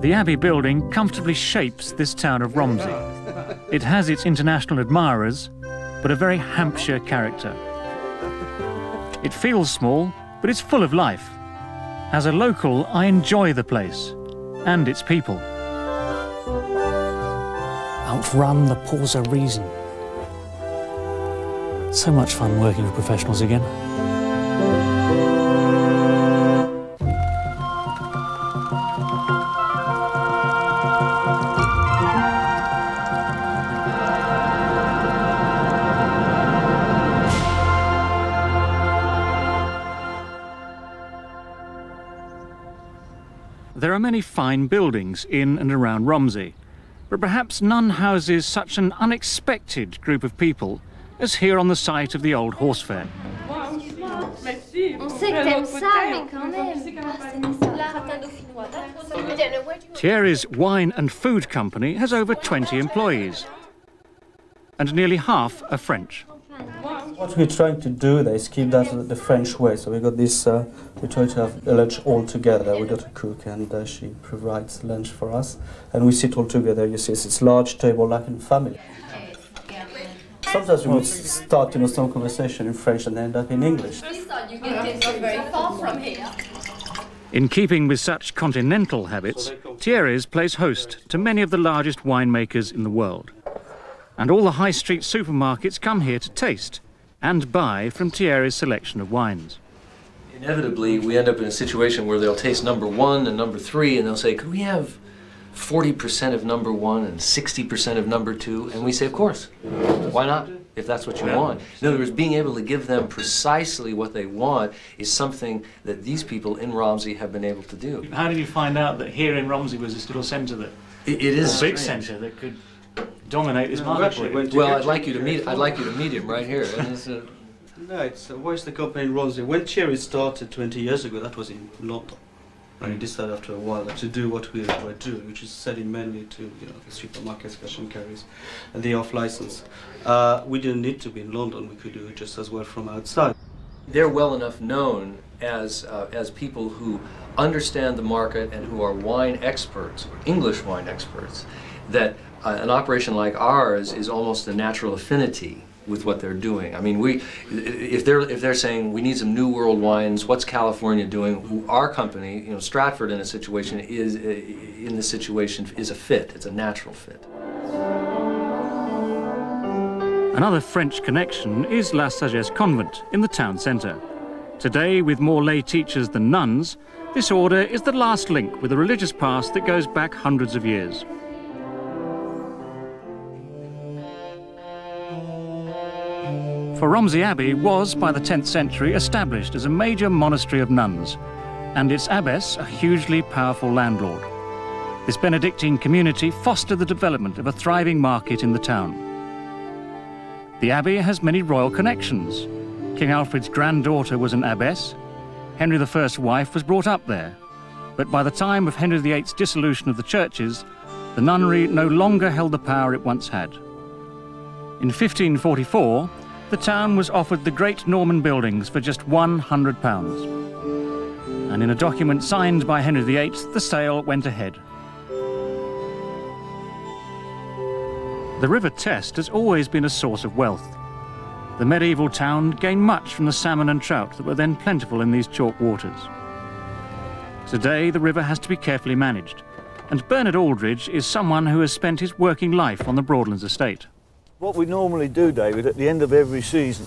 The Abbey building comfortably shapes this town of Romsey. It has its international admirers, but a very Hampshire character. It feels small, but it's full of life. As a local, I enjoy the place and its people. Outrun the pause of reason. So much fun working with professionals again. There are many fine buildings in and around Romsey, but perhaps none houses such an unexpected group of people as here on the site of the old horse fair. Thierry's Wine and Food Company has over 20 employees, and nearly half are French. What we're trying to do there is keep that the French way. So we got this, we try to have a lunch all together. We got a cook and she provides lunch for us. And we sit all together, you see, it's a large table like in family. Sometimes we would start, some conversation in French and end up in English. In keeping with such continental habits, Thierry's plays host to many of the largest winemakers in the world. And all the high street supermarkets come here to taste and buy from Thierry's selection of wines. Inevitably, we end up in a situation where they'll taste number 1 and number 3, and they'll say, could we have 40% of number 1 and 60% of number 2? And we say, of course. Why not, if that's what you want? In other words, being able to give them precisely what they want is something that these people in Romsey have been able to do. How did you find out that here in Romsey was this little centre that... It is a big centre that could dominate this market? Well, I'd like you to meet him right here. No, it's where's the company in Romsey? When Thierry started 20 years ago, that was in London. And he decided after a while to do what we were doing, which is selling mainly to the supermarkets, cash and carries, and the off-license. We didn't need to be in London. We could do it just as well from outside. They're well enough known as people who understand the market and who are wine experts, English wine experts, that an operation like ours is almost a natural affinity with what they're doing. I mean, if they're saying we need some new world wines, what's California doing? Our company, Stratford, in a situation is a fit. It's a natural fit. Another French connection is La Sagesse Convent in the town centre. Today, with more lay teachers than nuns, this order is the last link with a religious past that goes back hundreds of years. For Romsey Abbey was, by the 10th century, established as a major monastery of nuns, and its abbess a hugely powerful landlord. This Benedictine community fostered the development of a thriving market in the town. The abbey has many royal connections. King Alfred's granddaughter was an abbess. Henry I's wife was brought up there. But by the time of Henry VIII's dissolution of the churches, the nunnery no longer held the power it once had. In 1544, the town was offered the great Norman buildings for just £100. And in a document signed by Henry VIII, the sale went ahead. The River Test has always been a source of wealth. The medieval town gained much from the salmon and trout that were then plentiful in these chalk waters. Today, the river has to be carefully managed, and Bernard Aldridge is someone who has spent his working life on the Broadlands estate. What we normally do, David, at the end of every season,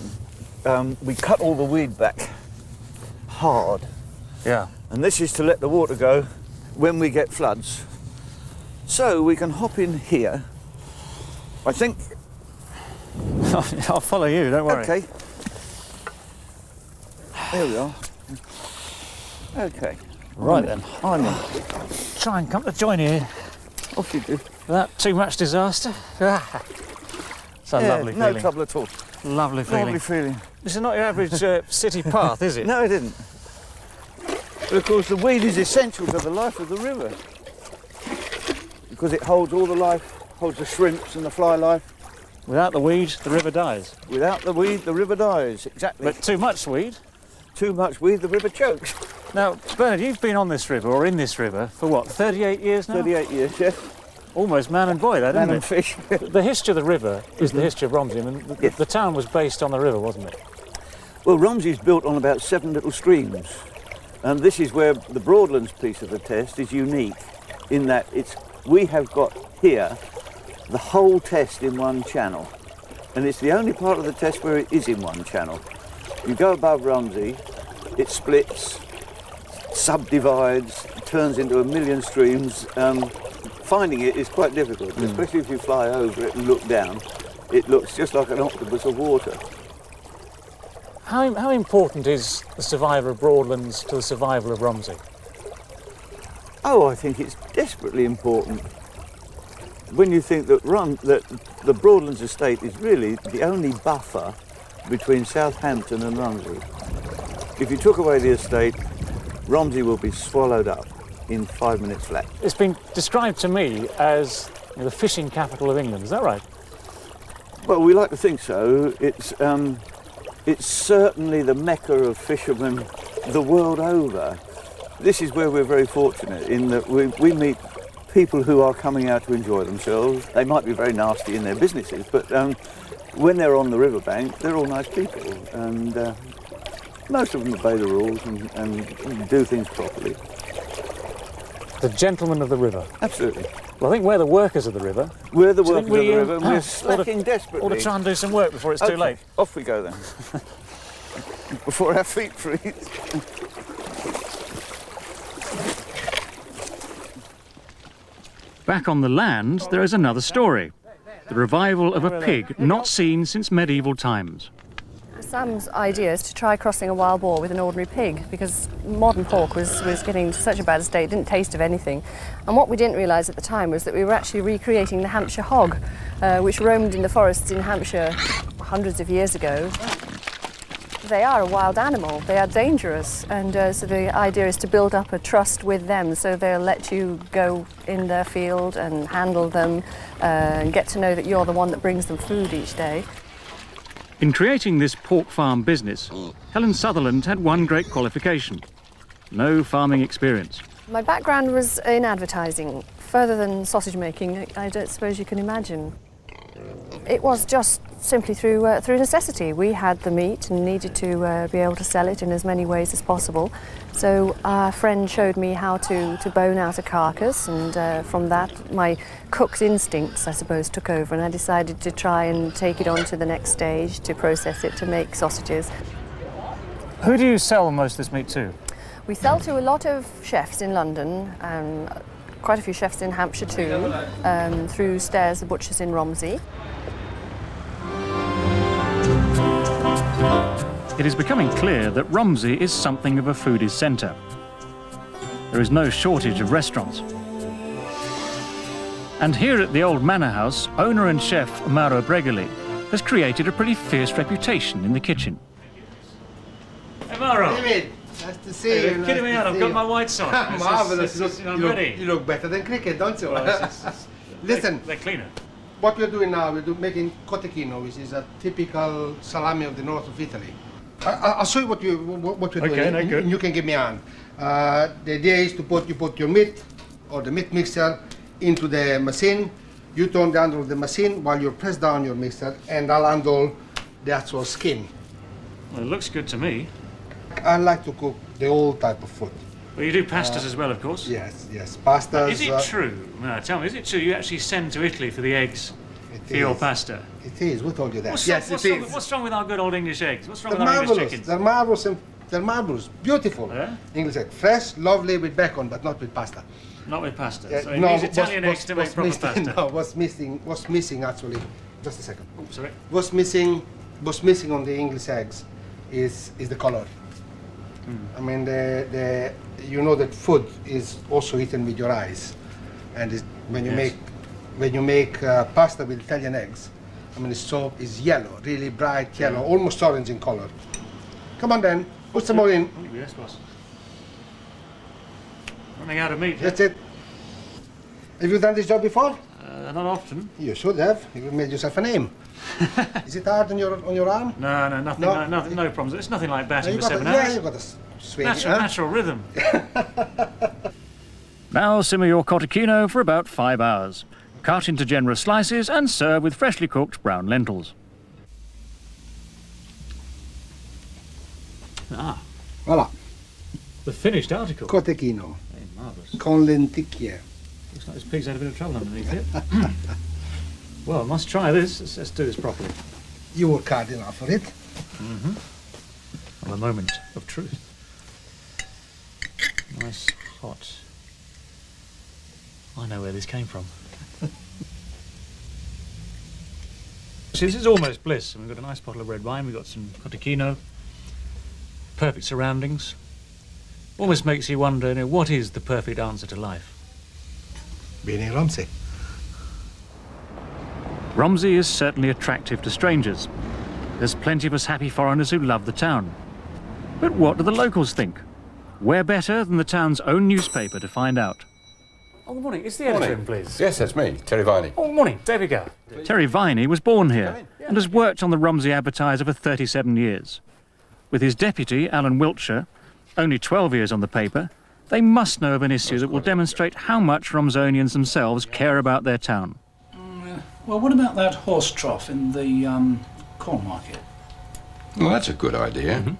we cut all the weed back hard. Yeah. And this is to let the water go when we get floods. So we can hop in here. I think... I'll follow you, don't worry. Okay. There we are. Okay. Right then. I'm in. Try and come to join you Off you do. without too much disaster. It's a lovely feeling. No trouble at all. Lovely feeling. Lovely feeling. This is not your average city path, is it? No, it isn't. But of course the weed is essential to the life of the river. Because it holds all the life, holds the shrimps and the fly life. Without the weed, the river dies. Without the weed, the river dies, exactly. But too much weed? Too much weed, the river chokes. Now, Bernard, you've been on this river, or in this river, for what, 38 years now? 38 years, yes. Almost man and boy, that, isn't Man it? and fish. The history of the river is the history of Romsey. I mean, the town was based on the river, wasn't it? Well, Romsey's built on about 7 little streams. And this is where the Broadlands piece of the test is unique, in that we have got here the whole test in one channel. And it's the only part of the test where it is in one channel. You go above Romsey, it splits, subdivides, turns into a million streams. Finding it is quite difficult, especially if you fly over it and look down. It looks just like an octopus of water. How important is the survival of Broadlands to the survival of Romsey? Oh, I think it's desperately important. When you think that the Broadlands estate is really the only buffer between Southampton and Romsey. If you took away the estate, Romsey will be swallowed up in 5 minutes flat. It's been described to me as the fishing capital of England, is that right? Well, we like to think so. It's certainly the mecca of fishermen the world over. This is where we're very fortunate in that we meet people who are coming out to enjoy themselves. They might be very nasty in their businesses, but when they're on the riverbank, they're all nice people, and most of them obey the rules and do things properly. The gentlemen of the river. Absolutely. Well, I think we're the workers of the river. We're the workers of the river, and we're slacking Ought desperately. to try and do some work before it's too late. Off we go then. Before our feet freeze. Back on the land, there is another story. The revival of a pig not seen since medieval times. Sam's idea is to try crossing a wild boar with an ordinary pig, because modern pork was getting to such a bad state, it didn't taste of anything. And what we didn't realise at the time was that we were actually recreating the Hampshire hog, which roamed in the forests in Hampshire hundreds of years ago. They are a wild animal, they are dangerous, and so the idea is to build up a trust with them, so they'll let you go in their field and handle them and get to know that you're the one that brings them food each day. In creating this pork farm business, Helen Sutherland had one great qualification: no farming experience. My background was in advertising. Further than sausage making, I don't suppose you can imagine. It was just simply through necessity. We had the meat and needed to be able to sell it in as many ways as possible. So our friend showed me how to bone out a carcass, and from that my cook's instincts, I suppose, took over, and I decided to try and take it on to the next stage, to process it, to make sausages. Who do you sell most of this meat to? We sell to a lot of chefs in London, quite a few chefs in Hampshire too, through Stairs, the butchers in Romsey. It is becoming clear that Romsey is something of a foodie centre. There is no shortage of restaurants. And here at the old manor house, owner and chef Mauro Bregoli has created a pretty fierce reputation in the kitchen. Hey Mauro! David, nice to see you. You're kidding me out, I've got my whites on. Marvellous. I'm ready. You look better than cricket, don't you? Well, Listen, they're cleaner. what we're doing now, we're making cotechino, which is a typical salami of the north of Italy. I'll show you what we're doing, Okay, no, good. and you can give me a hand. The idea is to put your meat, or the meat mixer, into the machine. You turn the handle of the machine while you press down your mixer, and I'll handle the actual skin. Well, it looks good to me. I like to cook the old type of food. Well, you do pastas as well, of course. Yes, pastas. Is it true? No, tell me, is it true you actually send to Italy for the eggs for your pasta? It is. Who told you that? What's wrong with our good old English eggs? What's wrong with our English chickens? They're marvelous. They're marvelous. Beautiful. Yeah? English egg. Fresh, lovely with bacon, but not with pasta. Not with pasta. Yeah, So you use Italian eggs to make proper missing, pasta. No, what's missing actually, just a second. Oh, sorry. What's missing on the English eggs is the color. I mean, you know that food is also eaten with your eyes, and when you make pasta with Italian eggs, I mean the soup is yellow, really bright yellow, almost orange in color. Come on then, put some more in. Oh, yes, boss. Running out of meat. That's it. Have you done this job before? Not often. You should have. You made yourself a name. Is it hard on your arm? No, nothing. No? No problems. It's nothing like batting You for got 7 a, yeah, hours. you got Swing, natural rhythm. Now simmer your cotechino for about 5 hours. Cut into generous slices and serve with freshly cooked brown lentils. Ah, Voilà, the finished article. cotechino Hey, marvellous. con lenticchie. Looks like this pig's had a bit of trouble underneath it. Well, I must try this. Let's do this properly. You work hard enough for it. On a moment of truth. Nice, hot. I know where this came from. So this is almost bliss. We've got a nice bottle of red wine, we've got some cotechino, perfect surroundings. Almost makes you wonder, you know, what is the perfect answer to life? Being in Romsey. Romsey is certainly attractive to strangers. There's plenty of us happy foreigners who love the town. But what do the locals think? Where better than the town's own newspaper to find out? Oh, good morning. Is the editor in, please? Yes, that's me, Terry Viney. Oh, morning. David Gower. Terry Viney was born here and has worked on the Romsey Advertiser for 37 years. With his deputy, Alan Wiltshire, only 12 years on the paper, they must know of an issue that will demonstrate how much Romsonians themselves care about their town. Well, what about that horse trough in the corn market? Well, that's a good idea.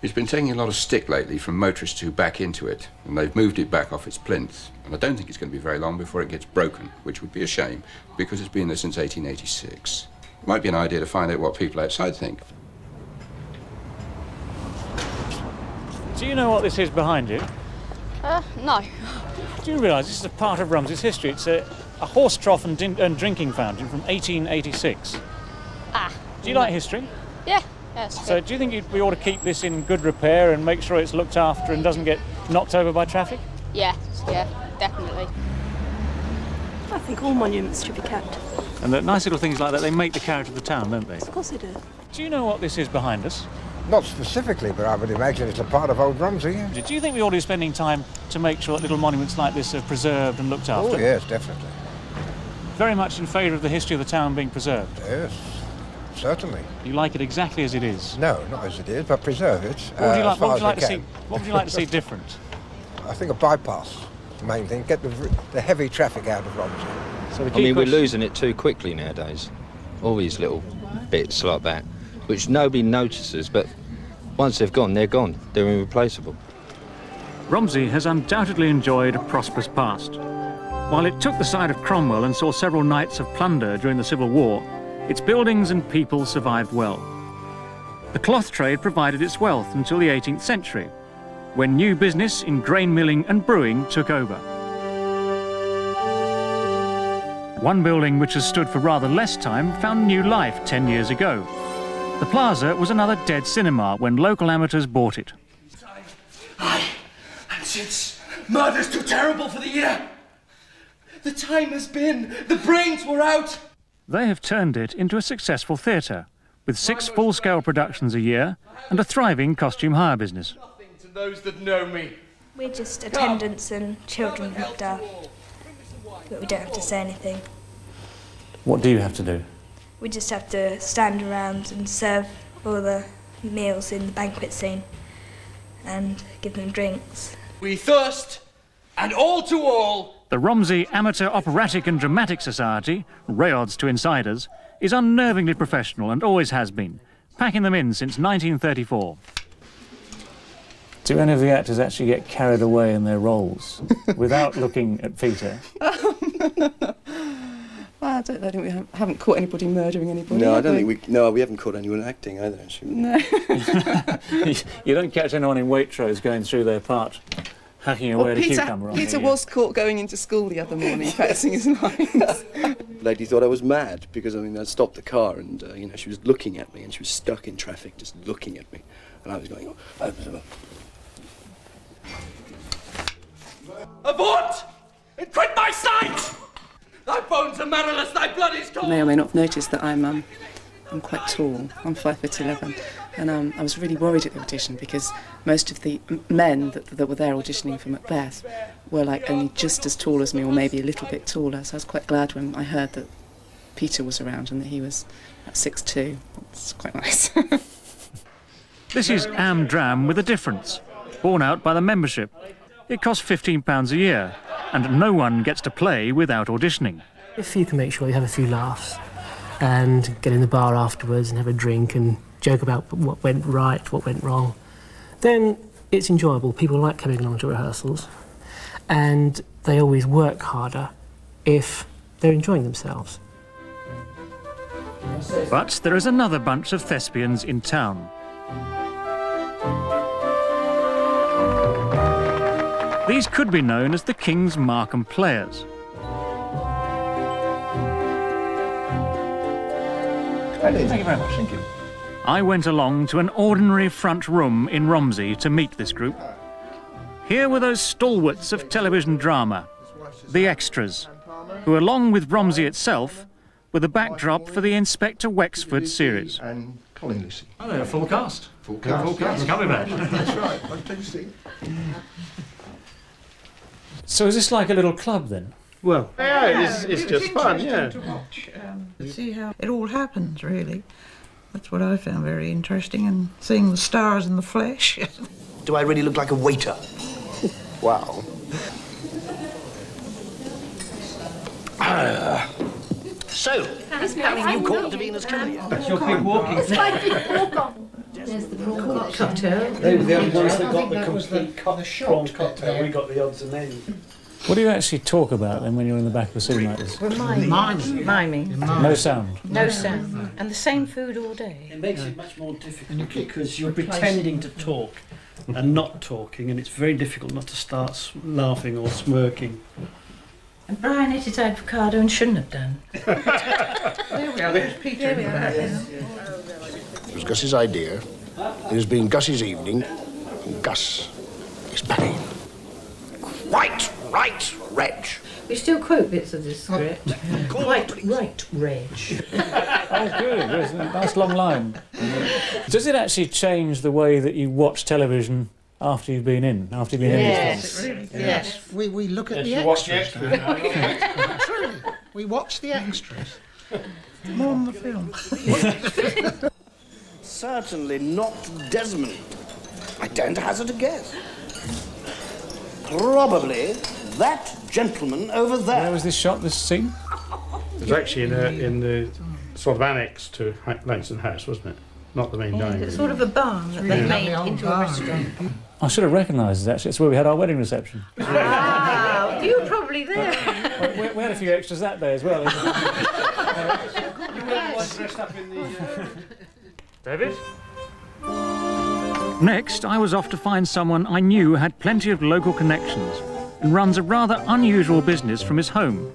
It's been taking a lot of stick lately from motorists who back into it, and they've moved it back off its plinth. And I don't think it's going to be very long before it gets broken, which would be a shame, because it's been there since 1886. It might be an idea to find out what people outside think. Do you know what this is behind you? No. Do you realise this is a part of Romsey's history? It's a horse trough and drinking fountain from 1886. Ah. Do you like history? Yeah. Yes. So do you think we ought to keep this in good repair and make sure it's looked after and doesn't get knocked over by traffic? Yeah, definitely. I think all monuments should be kept. And the nice little things like that, they make the character of the town, don't they? Of course they do. Do you know what this is behind us? Not specifically, but I would imagine it's a part of old Romsey. Yeah. Do you think we ought to be spending time to make sure that little monuments like this are preserved and looked after? Oh, yes, definitely. Very much in favour of the history of the town being preserved? Yes, certainly. You like it exactly as it is? No, not as it is, but preserve it. What would you like to see different? I think a bypass, the main thing. Get the heavy traffic out of Romsey. So I mean, we're losing it too quickly nowadays. All these little bits like that, which nobody notices, but once they've gone, they're gone. They're irreplaceable. Romsey has undoubtedly enjoyed a prosperous past. While it took the side of Cromwell and saw several nights of plunder during the Civil War, its buildings and people survived well. The cloth trade provided its wealth until the 18th century, when new business in grain milling and brewing took over. One building which has stood for rather less time found new life 10 years ago. The Plaza was another dead cinema when local amateurs bought it. Aye, and since murder's too terrible for the year, the time has been, the brains were out. They have turned it into a successful theatre, with 6 full-scale productions a year and a thriving costume hire business. Nothing to those that know me. We're just attendants and children looked at, but we don't have to say anything. What do you have to do? We just have to stand around and serve all the meals in the banquet scene and give them drinks. We thirst, and all to all. The Romsey Amateur Operatic and Dramatic Society, Rayods to insiders, is unnervingly professional and always has been, packing them in since 1934. Do any of the actors actually get carried away in their roles without looking at Peter? I don't know. We haven't caught anybody murdering anybody. No, I don't think we haven't caught anyone acting either, actually. No. You don't catch anyone in Waitrose going through their part, hacking away at a cucumber on Peter was caught going into school the other morning, practicing his lines. Lady thought I was mad because, I mean, I stopped the car and, you know, she was looking at me and she was stuck in traffic just looking at me. And I was going, Avaunt! And quit my sight! Thy bones are marrowless, thy blood is cold! You may or may not have noticed that I'm quite tall. I'm 5'11", and I was really worried at the audition because most of the men that were there auditioning for Macbeth were like only just as tall as me, or maybe a little bit taller. So I was quite glad when I heard that Peter was around and that he was at 6'2". It's quite nice. This is Am Dram with a difference. borne out by the membership. It costs £15 a year, and no one gets to play without auditioning. If you can make sure you have a few laughs and get in the bar afterwards and have a drink and joke about what went right, what went wrong, then it's enjoyable. People like coming along to rehearsals, and they always work harder if they're enjoying themselves. But there is another bunch of thespians in town. These could be known as the King's Markham Players. Thank you very much, thank you. I went along to an ordinary front room in Romsey to meet this group. Here were those stalwarts of television drama, the extras, who, along with Romsey itself, were the backdrop for the Inspector Wexford series. And Colin Lucy. Oh, they're a full cast. Full cast. Yes. Coming back. That's right. What did you see? So is this like a little club then? Well, yeah, it's just fun, yeah. To watch, see how it all happens, really. That's what I found very interesting, and seeing the stars in the flesh. Do I really look like a waiter? Wow. So, how many new corn to Venus Killian? That's your big walking. There's the prawn cocktail. They were the only ones that got the complete prawn cocktail. We got the odds and ends. What do you actually talk about then when you're in the back of a scene like this? We're miming. No sound? No sound. And the same food all day. It makes it much more difficult because you're pretending to talk and not talking, and it's very difficult not to start laughing or smirking. And Brian ate his avocado and shouldn't have done. There we are, there's Peter. There we are. It was Gus's idea. It has been Gus's evening, and Gus is paying. Quite right, Reg. We still quote bits of this script. Quite right, Reg. Oh, good. There's a nice long line. Does it actually change the way that you watch television after you've been in? After you've been in this Yes. Yes. We look at the extras. Truly, we watch the extras. More on the film. Certainly not Desmond. I daren't hazard a guess. Probably that gentleman over there. Where was this shot, this scene? It was actually in the sort of annex to Langston House, wasn't it? Not the main dining room. It's sort of a barn that they made into a restaurant. I should have recognised it, actually. It's where we had our wedding reception. Wow, you were probably there. We had a few extras that day as well. David? Next, I was off to find someone I knew had plenty of local connections and runs a rather unusual business from his home.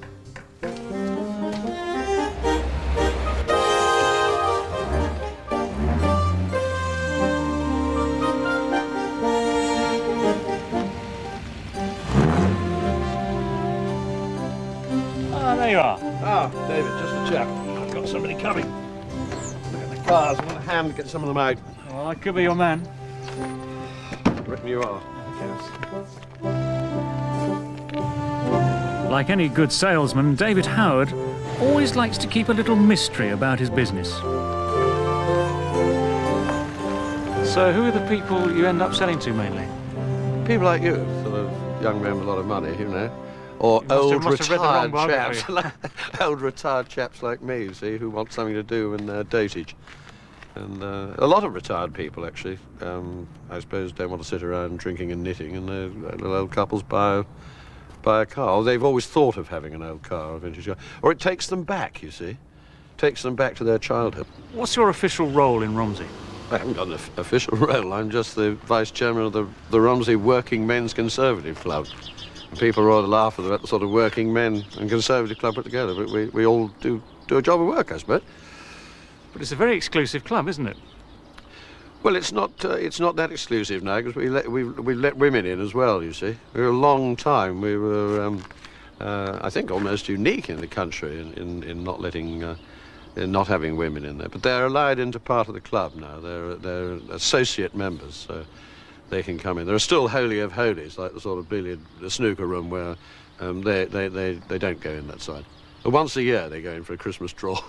Ah, there you are. Ah, David, just the chap. I've got somebody coming. Look at the cars. I want a hand to get some of them out. Well, I could be your man. I reckon you are. Like any good salesman, David Howard always likes to keep a little mystery about his business. So who are the people you end up selling to mainly? People like you, sort of young men with a lot of money, you know. Or old retired chaps. Old retired chaps like me, you see, who want something to do in their dotage. And a lot of retired people, actually, I suppose, don't want to sit around drinking and knitting, and little old couples buy a car. Or they've always thought of having an old car, a vintage car. Or it takes them back, you see. Takes them back to their childhood. What's your official role in Romsey? I haven't got an official role. I'm just the vice chairman of the Romsey Working Men's Conservative Club. And people rather laugh at the sort of working men and conservative club put together, but we all do a job of work, I suppose. But it's a very exclusive club, isn't it? Well, it's not that exclusive now, because we let women in as well, you see. For a long time we were, I think, almost unique in the country in not letting, in not having women in there. But they're allowed into part of the club now. They're associate members, so they can come in. There are still holy of holies, like the sort of the snooker room, where they don't go in that side. But once a year they go in for a Christmas draw.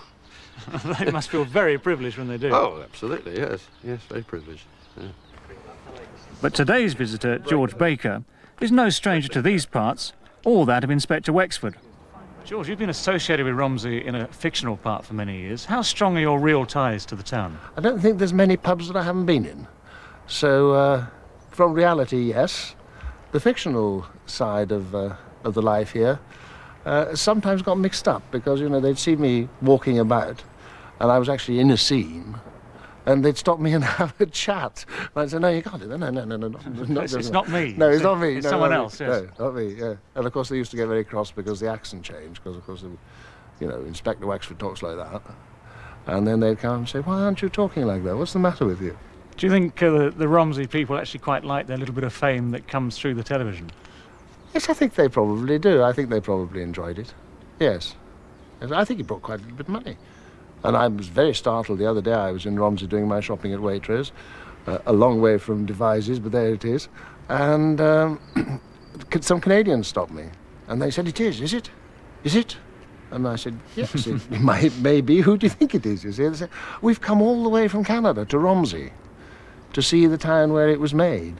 They must feel very privileged when they do. Oh, absolutely, yes. Yes, very privileged. Yeah. But today's visitor, George Baker, is no stranger to these parts or that of Inspector Wexford. George, you've been associated with Romsey in a fictional part for many years. How strong are your real ties to the town? I don't think there's many pubs that I haven't been in. So, from reality, yes. The fictional side of the life here sometimes got mixed up because, you know, they'd see me walking about and I was actually in a scene and they'd stop me and have a chat. And I'd say, no, you can't do that. No. It's not me. No, it's not me. It's no, someone not else, me. yes. No, not me, yeah. And of course they used to get very cross because the accent changed, because of course, you know, Inspector Wexford talks like that. And then they'd come and say, why aren't you talking like that? What's the matter with you? Do you think the Romsey people actually quite like their little bit of fame that comes through the television? Yes, I think they probably do. I think they probably enjoyed it. Yes. I think it brought quite a bit of money. And I was very startled the other day. I was in Romsey doing my shopping at Waitrose, a long way from Devizes, but there it is. And some Canadians stopped me. And they said, it is it? Is it? And I said, yes, it may be. Who do you think it is? You see? They said, we've come all the way from Canada to Romsey to see the town where it was made.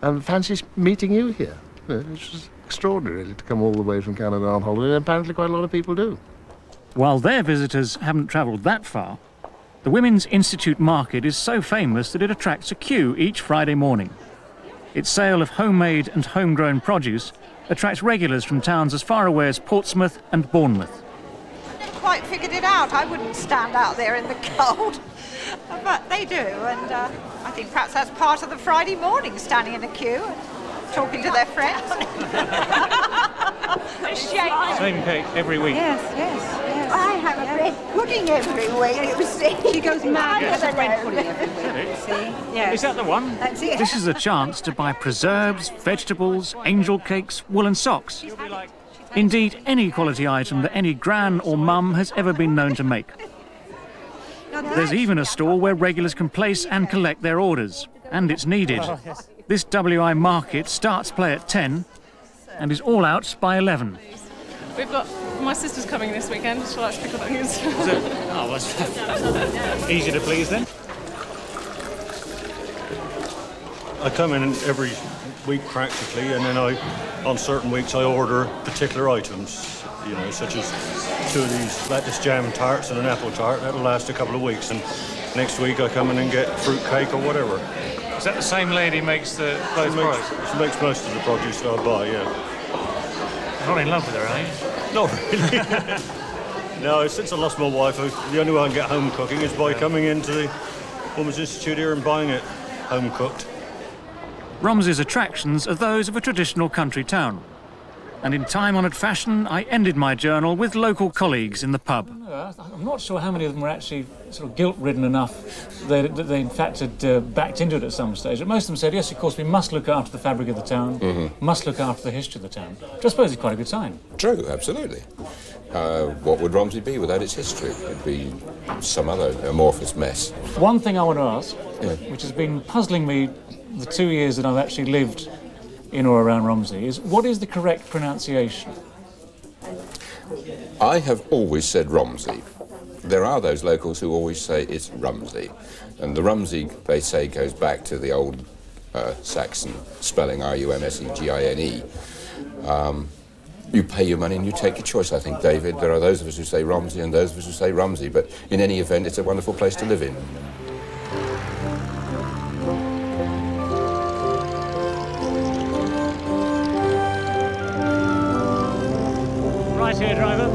And fancy meeting you here. It was extraordinary, really, to come all the way from Canada on holiday, and apparently quite a lot of people do. While their visitors haven't travelled that far, the Women's Institute Market is so famous that it attracts a queue each Friday morning. Its sale of homemade and homegrown produce attracts regulars from towns as far away as Portsmouth and Bournemouth. Quite figured it out. I wouldn't stand out there in the cold, but they do, and I think perhaps that's part of the Friday morning, standing in a queue and talking to their friends. Same cake every week. Yes. I have a bread pudding every week, you see. She goes mad with a bread pudding every week, see? Yes. Is that the one? That's it. This is a chance to buy preserves, vegetables, angel cakes, woolen socks. Indeed, any quality item that any gran or mum has ever been known to make. There's even a store where regulars can place and collect their orders, and it's needed. This WI market starts play at 10 and is all out by 11. We've got my sister's coming this weekend. She'll like to pick up things. Is it? Oh, well, it's easy to please then. I come in every week practically, and then on certain weeks I order particular items, you know, such as 2 of these lettuce jam tarts and an apple tart. That'll last a couple of weeks, and next week I come in and get fruit cake or whatever. Is that the same lady who makes the both products? She makes most of the produce that I buy, yeah. You're not in love with her, are you? Not really. No, since I lost my wife, the only way I can get home cooking is by coming into the Women's Institute here and buying it home cooked. Romsey's attractions are those of a traditional country town. And in time-honoured fashion, I ended my journal with local colleagues in the pub. I'm not sure how many of them were actually sort of guilt-ridden enough that they in fact had backed into it at some stage. But most of them said, yes, of course, we must look after the fabric of the town, must look after the history of the town. Which I suppose is quite a good sign. True, absolutely. What would Romsey be without its history? It'd be some other amorphous mess. One thing I want to ask, which has been puzzling me the 2 years that I've actually lived in or around Romsey, is what is the correct pronunciation? I have always said Romsey. There are those locals who always say it's Romsey. And the Romsey, they say, goes back to the old Saxon spelling, R-U-M-S-E-G-I-N-E. You pay your money and you take your choice, I think, David. There are those of us who say Romsey and those of us who say Romsey, but in any event, it's a wonderful place to live in. Right here, driver.